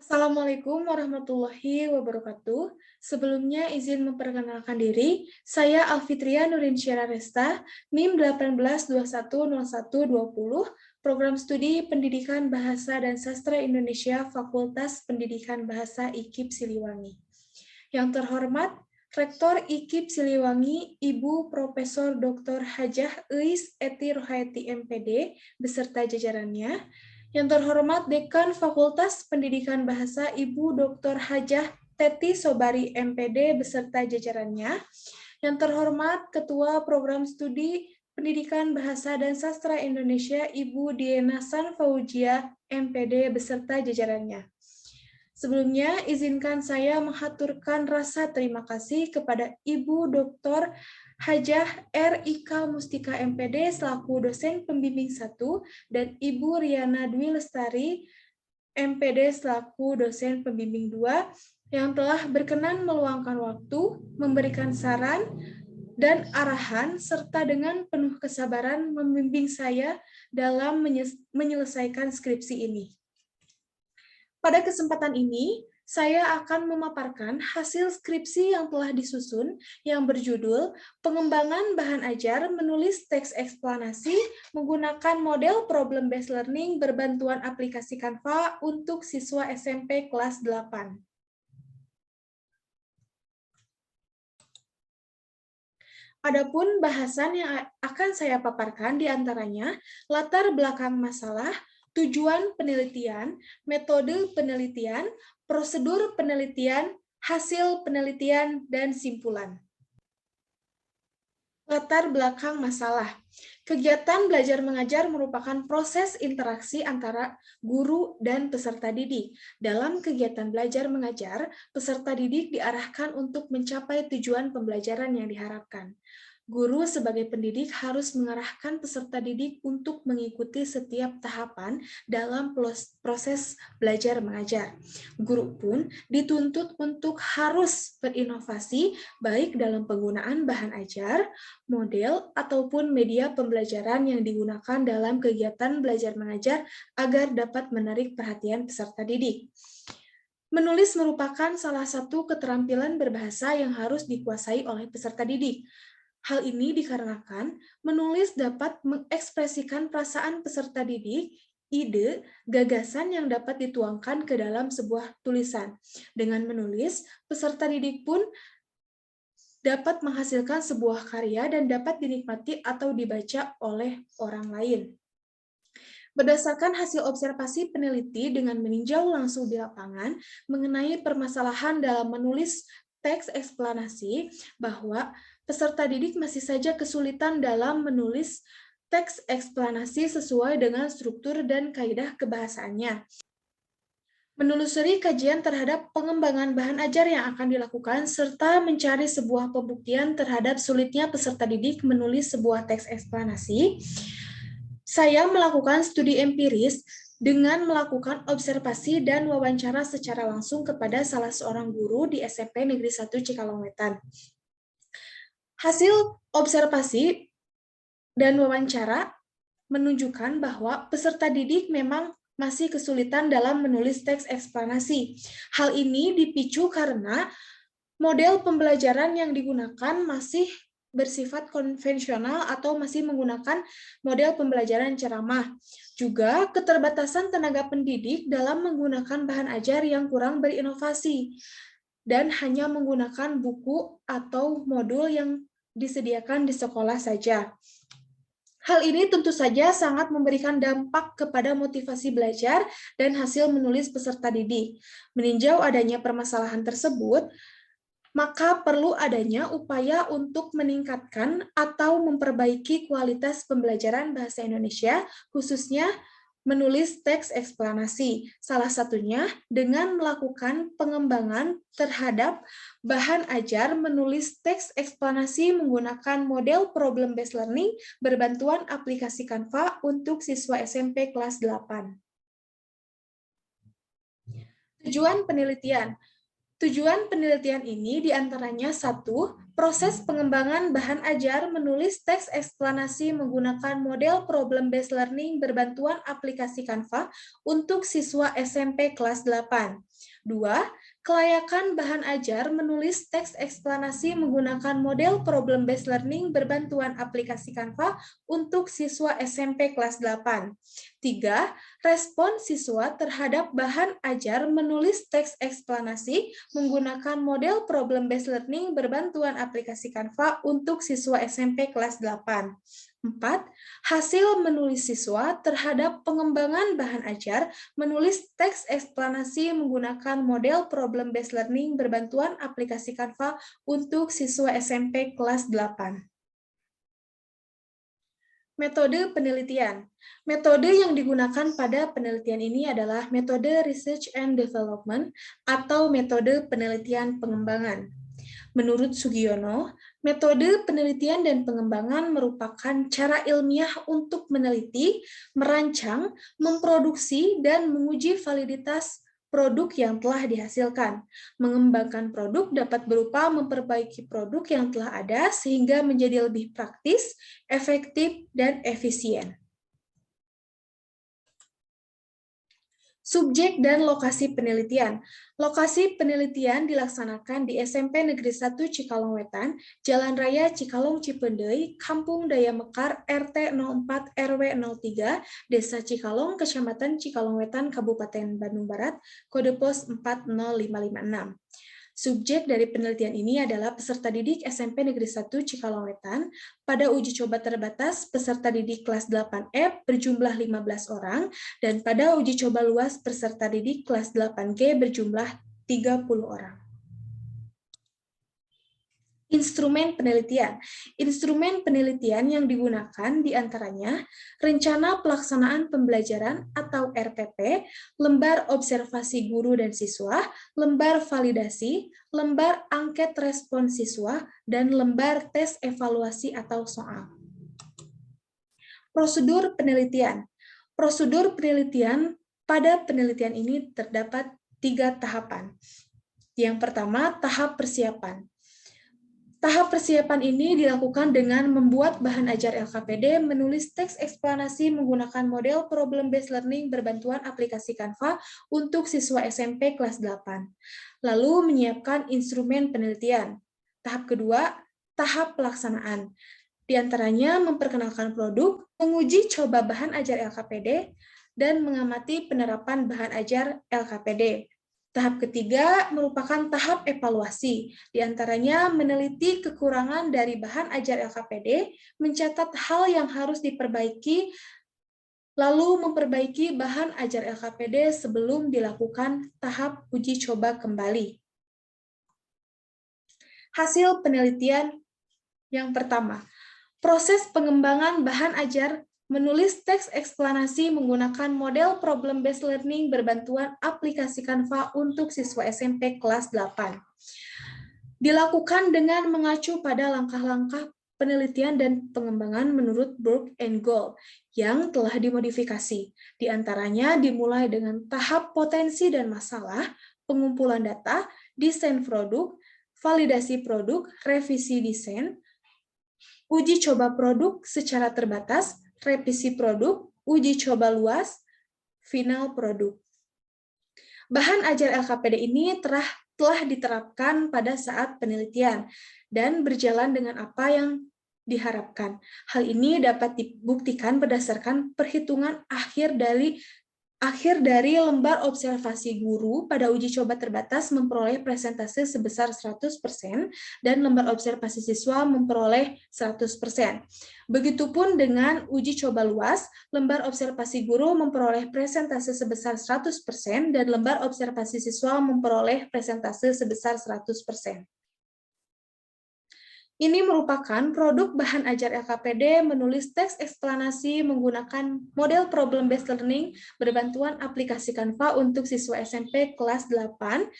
Assalamualaikum warahmatullahi wabarakatuh. Sebelumnya izin memperkenalkan diri, saya Alfitria Nurinsyara Resta, NIM 18210120, Program Studi Pendidikan Bahasa dan Sastra Indonesia Fakultas Pendidikan Bahasa IKIP Siliwangi. Yang terhormat, Rektor IKIP Siliwangi, Ibu Profesor Dr. Hajah Euis Eti Rohaeti MPD, beserta jajarannya. Yang terhormat Dekan Fakultas Pendidikan Bahasa Ibu Dr. Hajah Teti Sobari MPD beserta jajarannya. Yang terhormat Ketua Program Studi Pendidikan Bahasa dan Sastra Indonesia Ibu Diena San Fauzia MPD beserta jajarannya. Sebelumnya, izinkan saya menghaturkan rasa terima kasih kepada Ibu Dr. Hajah R. Ika Mustika MPD selaku dosen pembimbing 1 dan Ibu Riana Dwi Lestari MPD selaku dosen pembimbing 2 yang telah berkenan meluangkan waktu, memberikan saran, dan arahan, serta dengan penuh kesabaran membimbing saya dalam menyelesaikan skripsi ini. Pada kesempatan ini, saya akan memaparkan hasil skripsi yang telah disusun yang berjudul Pengembangan Bahan Ajar Menulis Teks Eksplanasi Menggunakan Model Problem Based Learning Berbantuan Aplikasi Canva untuk Siswa SMP Kelas 8. Adapun bahasan yang akan saya paparkan diantaranya latar belakang masalah, tujuan penelitian, metode penelitian, prosedur penelitian, hasil penelitian, dan simpulan. Latar belakang masalah. Kegiatan belajar mengajar merupakan proses interaksi antara guru dan peserta didik. Dalam kegiatan belajar mengajar, peserta didik diarahkan untuk mencapai tujuan pembelajaran yang diharapkan. Guru sebagai pendidik harus mengarahkan peserta didik untuk mengikuti setiap tahapan dalam proses belajar mengajar. Guru pun dituntut untuk harus berinovasi baik dalam penggunaan bahan ajar, model, ataupun media pembelajaran yang digunakan dalam kegiatan belajar mengajar agar dapat menarik perhatian peserta didik. Menulis merupakan salah satu keterampilan berbahasa yang harus dikuasai oleh peserta didik. Hal ini dikarenakan menulis dapat mengekspresikan perasaan peserta didik, ide, gagasan yang dapat dituangkan ke dalam sebuah tulisan. Dengan menulis, peserta didik pun dapat menghasilkan sebuah karya dan dapat dinikmati atau dibaca oleh orang lain. Berdasarkan hasil observasi peneliti dengan meninjau langsung di lapangan mengenai permasalahan dalam menulis teks eksplanasi, bahwa peserta didik masih saja kesulitan dalam menulis teks eksplanasi sesuai dengan struktur dan kaidah kebahasaannya. Menelusuri kajian terhadap pengembangan bahan ajar yang akan dilakukan, serta mencari sebuah pembuktian terhadap sulitnya peserta didik menulis sebuah teks eksplanasi, saya melakukan studi empiris dengan melakukan observasi dan wawancara secara langsung kepada salah seorang guru di SMP Negeri 1 Cikalongwetan. Hasil observasi dan wawancara menunjukkan bahwa peserta didik memang masih kesulitan dalam menulis teks eksplanasi. Hal ini dipicu karena model pembelajaran yang digunakan masih bersifat konvensional atau masih menggunakan model pembelajaran ceramah. Juga keterbatasan tenaga pendidik dalam menggunakan bahan ajar yang kurang berinovasi dan hanya menggunakan buku atau modul yang disediakan di sekolah saja. Hal ini tentu saja sangat memberikan dampak kepada motivasi belajar dan hasil menulis peserta didik. Meninjau adanya permasalahan tersebut, maka perlu adanya upaya untuk meningkatkan atau memperbaiki kualitas pembelajaran bahasa Indonesia, khususnya menulis teks eksplanasi. Salah satunya dengan melakukan pengembangan terhadap bahan ajar menulis teks eksplanasi menggunakan model problem based learning berbantuan aplikasi Canva untuk siswa SMP kelas 8. Tujuan penelitian. Tujuan penelitian ini diantaranya 1. Proses pengembangan bahan ajar menulis teks eksplanasi menggunakan model problem-based learning berbantuan aplikasi Canva untuk siswa SMP kelas 8. 2. Kelayakan bahan ajar menulis teks eksplanasi menggunakan model problem-based learning berbantuan aplikasi Canva untuk siswa SMP kelas 8. 3. Respon siswa terhadap bahan ajar menulis teks eksplanasi menggunakan model problem-based learning berbantuan aplikasi Canva untuk siswa SMP kelas 8. 4. Hasil menulis siswa terhadap pengembangan bahan ajar menulis teks eksplanasi menggunakan model problem-based learning berbantuan aplikasi Canva untuk siswa SMP kelas 8. Metode penelitian. Metode yang digunakan pada penelitian ini adalah metode research and development atau metode penelitian pengembangan. Menurut Sugiono, metode penelitian dan pengembangan merupakan cara ilmiah untuk meneliti, merancang, memproduksi, dan menguji validitas produk yang telah dihasilkan. Mengembangkan produk dapat berupa memperbaiki produk yang telah ada sehingga menjadi lebih praktis, efektif, dan efisien. Subjek dan lokasi penelitian. Lokasi penelitian dilaksanakan di SMP Negeri 1 Cikalongwetan, Jalan Raya Cikalong Cipendei, Kampung Daya Mekar, RT 04 RW 03, Desa Cikalong, Kecamatan Cikalongwetan, Kabupaten Bandung Barat, kode pos 40556. Subjek dari penelitian ini adalah peserta didik SMP Negeri 1 Cikalongwetan. Pada uji coba terbatas, peserta didik kelas 8F berjumlah 15 orang, dan pada uji coba luas, peserta didik kelas 8G berjumlah 30 orang. Instrumen penelitian. Instrumen penelitian yang digunakan diantaranya rencana pelaksanaan pembelajaran atau RPP, lembar observasi guru dan siswa, lembar validasi, lembar angket respon siswa, dan lembar tes evaluasi atau soal. Prosedur penelitian. Prosedur penelitian pada penelitian ini terdapat 3 tahapan. Yang pertama, tahap persiapan. Tahap persiapan ini dilakukan dengan membuat bahan ajar LKPD, menulis teks eksplanasi menggunakan model problem-based learning berbantuan aplikasi Canva untuk siswa SMP kelas 8. Lalu menyiapkan instrumen penelitian. Tahap kedua, tahap pelaksanaan. Di antaranya memperkenalkan produk, menguji coba bahan ajar LKPD, dan mengamati penerapan bahan ajar LKPD. Tahap ketiga merupakan tahap evaluasi, di antaranya meneliti kekurangan dari bahan ajar LKPD, mencatat hal yang harus diperbaiki, lalu memperbaiki bahan ajar LKPD sebelum dilakukan tahap uji coba kembali. Hasil penelitian yang pertama, proses pengembangan bahan ajar menulis teks eksplanasi menggunakan model problem-based learning berbantuan aplikasi Canva untuk siswa SMP kelas 8. Dilakukan dengan mengacu pada langkah-langkah penelitian dan pengembangan menurut Burke and Gold yang telah dimodifikasi. Di antaranya dimulai dengan tahap potensi dan masalah, pengumpulan data, desain produk, validasi produk, revisi desain, uji coba produk secara terbatas, revisi produk, uji coba luas, final produk. Bahan ajar LKPD ini telah diterapkan pada saat penelitian dan berjalan dengan apa yang diharapkan. Hal ini dapat dibuktikan berdasarkan perhitungan akhir dari lembar observasi guru pada uji coba terbatas memperoleh presentase sebesar 100% dan lembar observasi siswa memperoleh 100%. Begitupun dengan uji coba luas, lembar observasi guru memperoleh presentase sebesar 100% dan lembar observasi siswa memperoleh presentase sebesar 100%. Ini merupakan produk bahan ajar LKPD menulis teks eksplanasi menggunakan model problem-based learning berbantuan aplikasi Canva untuk siswa SMP kelas 8.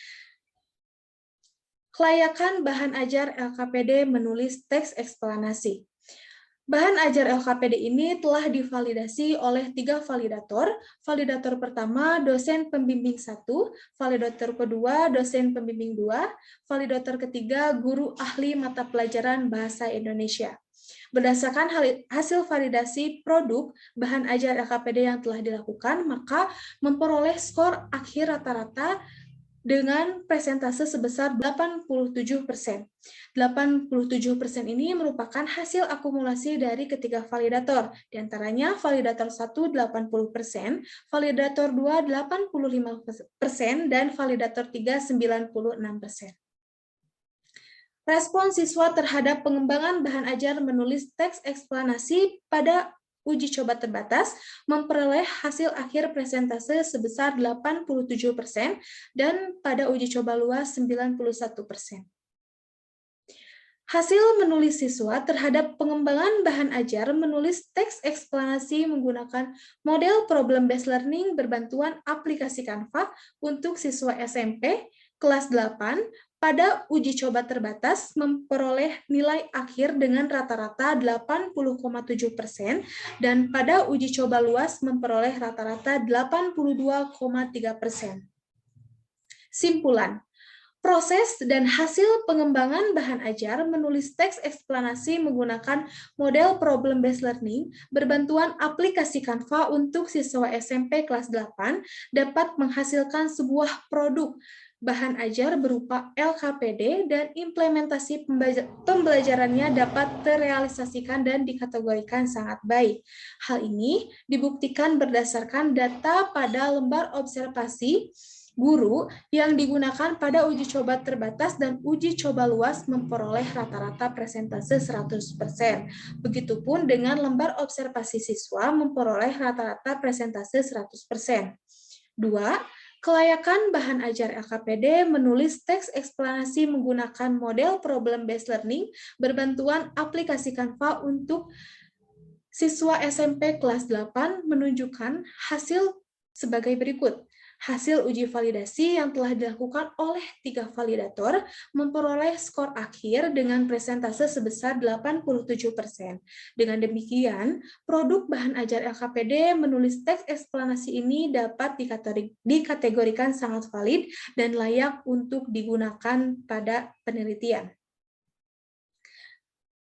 Kelayakan bahan ajar LKPD menulis teks eksplanasi. Bahan ajar LKPD ini telah divalidasi oleh 3 validator. Validator pertama, dosen pembimbing 1, validator kedua, dosen pembimbing 2, validator ketiga, guru ahli mata pelajaran Bahasa Indonesia. Berdasarkan hasil validasi produk bahan ajar LKPD yang telah dilakukan, maka memperoleh skor akhir rata-rata dengan presentase sebesar 87%. 87% ini merupakan hasil akumulasi dari ketiga validator, di antaranya validator 1 80%, validator 2 85%, dan validator 3 96%. Respon siswa terhadap pengembangan bahan ajar menulis teks eksplanasi pada uji coba terbatas memperoleh hasil akhir presentase sebesar 87% dan pada uji coba luas 91%. Hasil menulis siswa terhadap pengembangan bahan ajar menulis teks eksplanasi menggunakan model problem-based learning berbantuan aplikasi Canva untuk siswa SMP kelas 8 pada uji coba terbatas memperoleh nilai akhir dengan rata-rata 80,7% dan pada uji coba luas memperoleh rata-rata 82,3%. Simpulan. Proses dan hasil pengembangan bahan ajar menulis teks eksplanasi menggunakan model problem-based learning berbantuan aplikasi Canva untuk siswa SMP kelas 8 dapat menghasilkan sebuah produk bahan ajar berupa LKPD dan implementasi pembelajarannya dapat terrealisasikan dan dikategorikan sangat baik. Hal ini dibuktikan berdasarkan data pada lembar observasi guru yang digunakan pada uji coba terbatas dan uji coba luas memperoleh rata-rata presentase 100%. Begitupun dengan lembar observasi siswa memperoleh rata-rata presentase 100%. 2. Kelayakan bahan ajar LKPD menulis teks eksplanasi menggunakan model problem-based learning berbantuan aplikasi Canva untuk siswa SMP kelas 8 menunjukkan hasil sebagai berikut. Hasil uji validasi yang telah dilakukan oleh 3 validator memperoleh skor akhir dengan presentase sebesar 87%. Dengan demikian, produk bahan ajar LKPD menulis teks eksplanasi ini dapat dikategorikan sangat valid dan layak untuk digunakan pada penelitian.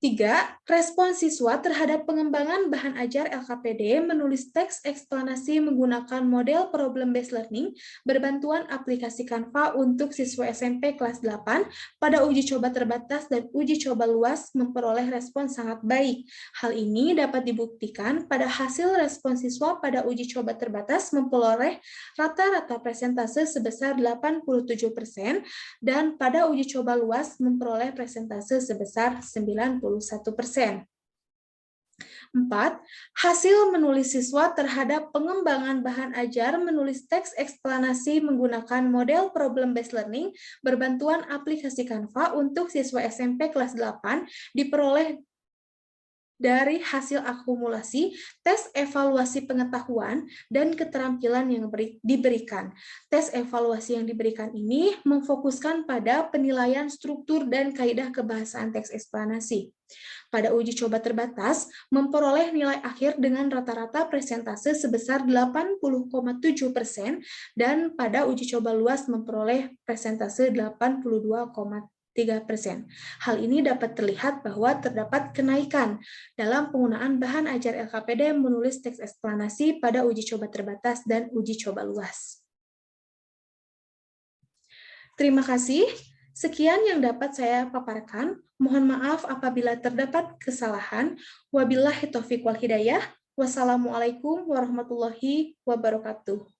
3. Respon siswa terhadap pengembangan bahan ajar LKPD menulis teks eksplanasi menggunakan model problem-based learning berbantuan aplikasi Canva untuk siswa SMP kelas 8 pada uji coba terbatas dan uji coba luas memperoleh respon sangat baik. Hal ini dapat dibuktikan pada hasil respon siswa pada uji coba terbatas memperoleh rata-rata presentase sebesar 87% dan pada uji coba luas memperoleh presentase sebesar 91%. 4. Hasil menulis siswa terhadap pengembangan bahan ajar menulis teks eksplanasi menggunakan model problem-based learning berbantuan aplikasi Canva untuk siswa SMP kelas 8 diperoleh dari hasil akumulasi tes evaluasi pengetahuan dan keterampilan yang diberikan. Tes evaluasi yang diberikan ini memfokuskan pada penilaian struktur dan kaidah kebahasaan teks eksplanasi. Pada uji coba terbatas, memperoleh nilai akhir dengan rata-rata presentase sebesar 80,7% dan pada uji coba luas memperoleh presentase 82,3%. Hal ini dapat terlihat bahwa terdapat kenaikan dalam penggunaan bahan ajar LKPD menulis teks eksplanasi pada uji coba terbatas dan uji coba luas. Terima kasih. Sekian yang dapat saya paparkan. Mohon maaf apabila terdapat kesalahan. Wabillahi taufiq wal hidayah. Wassalamualaikum warahmatullahi wabarakatuh.